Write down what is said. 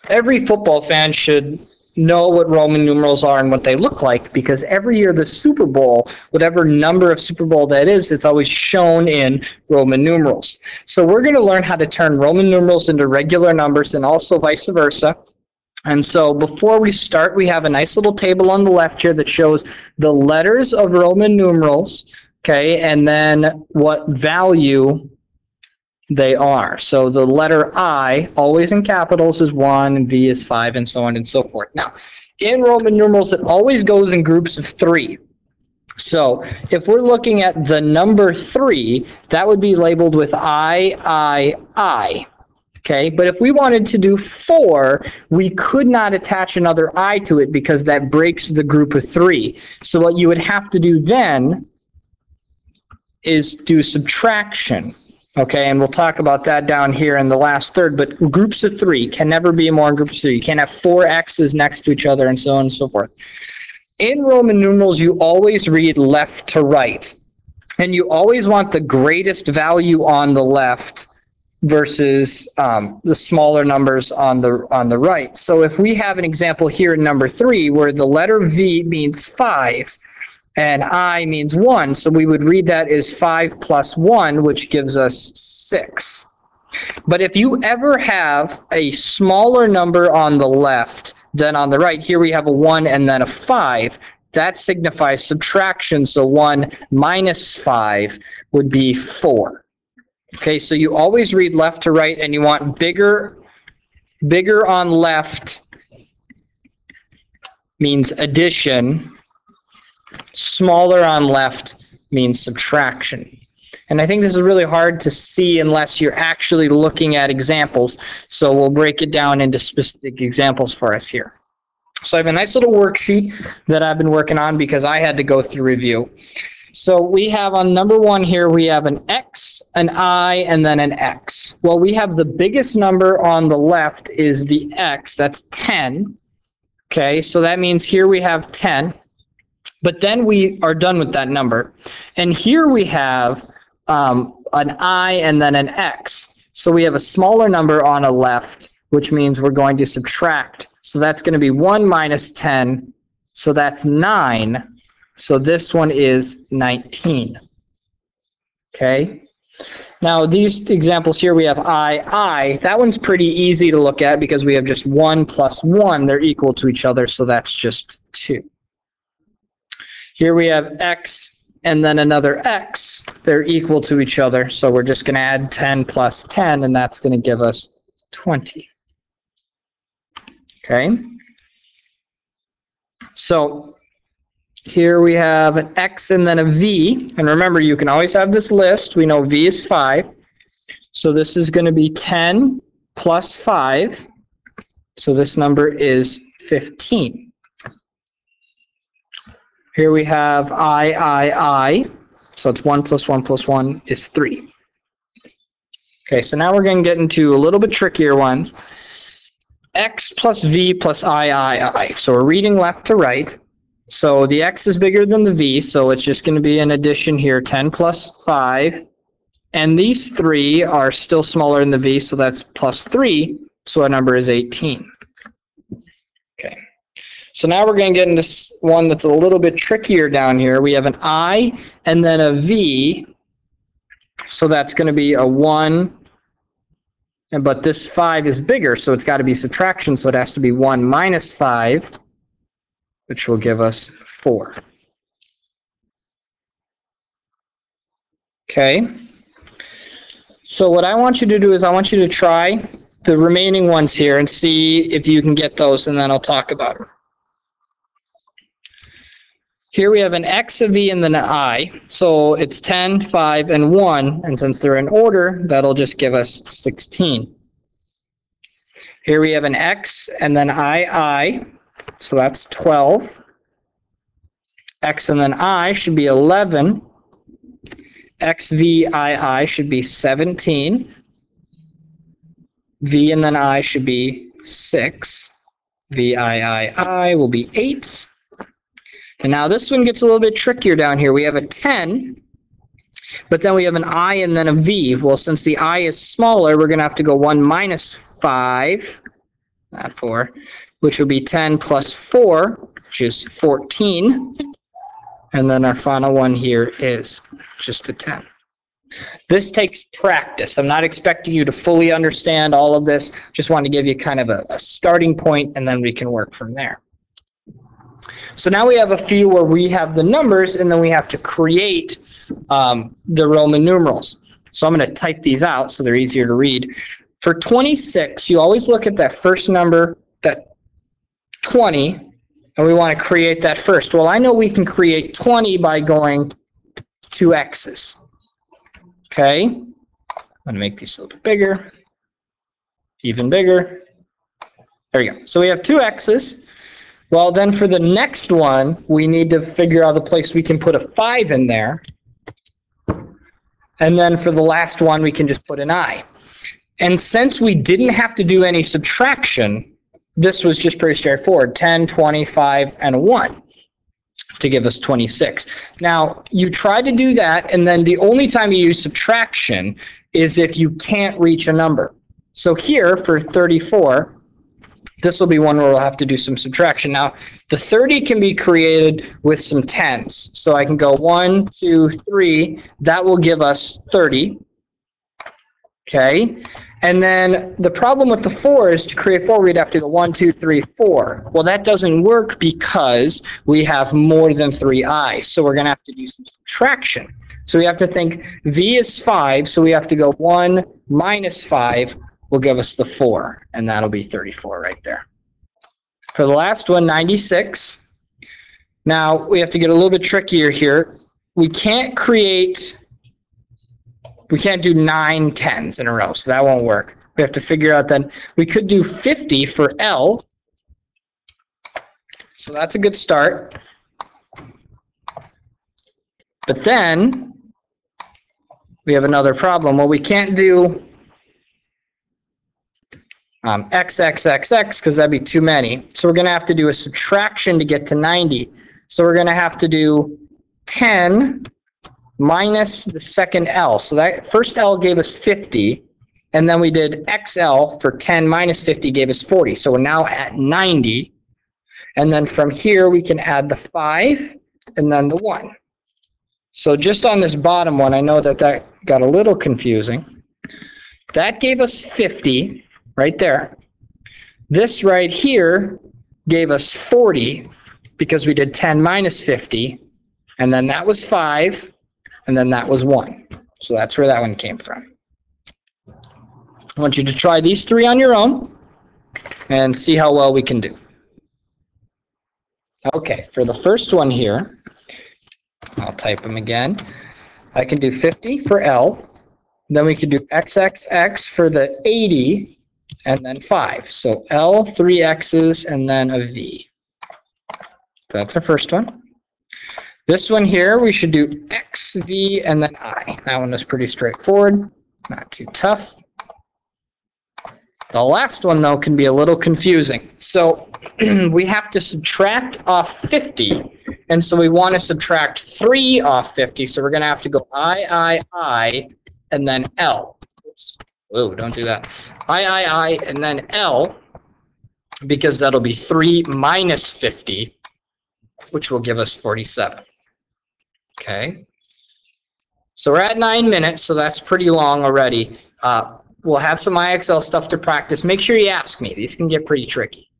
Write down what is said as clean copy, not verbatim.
every football fan should know what Roman numerals are and what they look like, because every year the Super Bowl, whatever number of Super Bowl that is, it's always shown in Roman numerals. So we're going to learn how to turn Roman numerals into regular numbers and also vice versa. And so before we start, we have a nice little table on the left here that shows the letters of Roman numerals, okay, and then what value they are. So the letter I, always in capitals, is 1, and V is 5, and so on and so forth. Now, in Roman numerals, it always goes in groups of 3. So if we're looking at the number 3, that would be labeled with I. Okay, but if we wanted to do 4, we could not attach another I to it because that breaks the group of 3. So what you would have to do then is do subtraction. Okay, and we'll talk about that down here in the last third, but groups of 3 can never be more in groups of 3. You can't have 4 X's next to each other and so on and so forth. In Roman numerals, you always read left to right, and you always want the greatest value on the left versus the smaller numbers on the right. So if we have an example here in number 3 where the letter V means 5, and I means 1, so we would read that as 5 plus 1, which gives us 6. But if you ever have a smaller number on the left than on the right, here we have a 1 and then a 5, that signifies subtraction, so 1 minus 5 would be 4. Okay, so you always read left to right, and you want bigger on left means addition, smaller on left means subtraction. And I think this is really hard to see unless you're actually looking at examples, so we'll break it down into specific examples for us here. So I have a nice little worksheet that I've been working on because I had to go through review. So we have on number 1 here, we have an X, an I, and then an X. Well, we have the biggest number on the left is the X, that's 10. Okay, so that means here we have 10. But then we are done with that number. And here we have an I and then an X. So we have a smaller number on a left, which means we're going to subtract. So that's going to be 1 minus 10, so that's 9. So this one is 19. Okay. Now these examples here, we have I. That one's pretty easy to look at because we have just 1 plus 1. They're equal to each other, so that's just 2. Here we have X and then another X. They're equal to each other, so we're just going to add 10 plus 10, and that's going to give us 20. Okay. So here we have an X and then a V. And remember, you can always have this list. We know V is 5. So this is going to be 10 plus 5. So this number is 15. Here we have I. So it's 1 plus 1 plus 1 is 3. Okay, so now we're going to get into a little bit trickier ones. X plus V plus I. So we're reading left to right. So the X is bigger than the V, so it's just going to be an addition here, 10 plus 5. And these 3 are still smaller than the V, so that's plus 3, so our number is 18. Okay. So now we're going to get into one that's a little bit trickier down here. We have an I and then a V, so that's going to be a 1. But this 5 is bigger, so it's got to be subtraction, so it has to be 1 minus 5. Which will give us 4. Okay. So what I want you to do is I want you to try the remaining ones here and see if you can get those, and then I'll talk about them. Here we have an X, a V, and then an I. So it's 10, 5, and 1. And since they're in order, that'll just give us 16. Here we have an X and then I. So that's 12. X and then I should be 11. XVII should be 17. V and then I should be 6. VII will be 8. And now this one gets a little bit trickier down here. We have a 10, but then we have an I and then a V. Well, since the I is smaller, we're going to have to go 1 minus 5. not 4, which will be 10 plus 4, which is 14. And then our final one here is just a 10. This takes practice. I'm not expecting you to fully understand all of this. Just want to give you kind of a starting point, and then we can work from there. So now we have a few where we have the numbers, and then we have to create the Roman numerals. So I'm going to type these out so they're easier to read. For 26, you always look at that first number, that 20, and we want to create that first. Well, I know we can create 20 by going 2 x's. Okay, I'm going to make these a little bit bigger, even bigger. There we go. So we have 2 x's. Well, then for the next one, we need to figure out the place we can put a 5 in there. And then for the last one, we can just put an I. And since we didn't have to do any subtraction, this was just pretty straightforward. 10, 25, and a 1 to give us 26. Now, you try to do that, and then the only time you use subtraction is if you can't reach a number. So here, for 34, this will be one where we'll have to do some subtraction. Now, the 30 can be created with some 10s. So I can go 1, 2, 3. That will give us 30. Okay. And then the problem with the 4 is to create 4, we'd have to go 1, 2, 3, 4. Well, that doesn't work because we have more than 3 i's. So we're going to have to do some subtraction. So we have to think v is 5. So we have to go 1 minus 5 will give us the 4. And that'll be 34 right there. For the last one, 96. Now, we have to get a little bit trickier here. We can't do 9 10s in a row, so that won't work. We have to figure out then, we could do 50 for L. So that's a good start. But then, we have another problem. Well, we can't do x, because that'd be too many. So we're going to have to do a subtraction to get to 90. So we're going to have to do 10 minus the second L. So that first L gave us 50, and then we did XL for 10 minus 50 gave us 40. So we're now at 90. And then from here, we can add the 5 and then the 1. So just on this bottom one, I know that got a little confusing. That gave us 50 right there. This right here gave us 40 because we did 10 minus 50. And then that was 5. And then that was 1. So that's where that one came from. I want you to try these 3 on your own and see how well we can do. Okay, for the first one here, I'll type them again. I can do 50 for L. Then we can do XXX for the 80, and then 5. So L, 3 X's, and then a V. That's our first one. This one here, we should do X, V, and then I. That one is pretty straightforward, not too tough. The last one, though, can be a little confusing. So we have to subtract off 50, and so we want to subtract 3 off 50, so we're going to have to go I, and then L. Oops. Whoa, don't do that. I, and then L, because that'll be 3 minus 50, which will give us 47. Okay, so we're at 9 minutes, so that's pretty long already. We'll have some IXL stuff to practice. Make sure you ask me. These can get pretty tricky.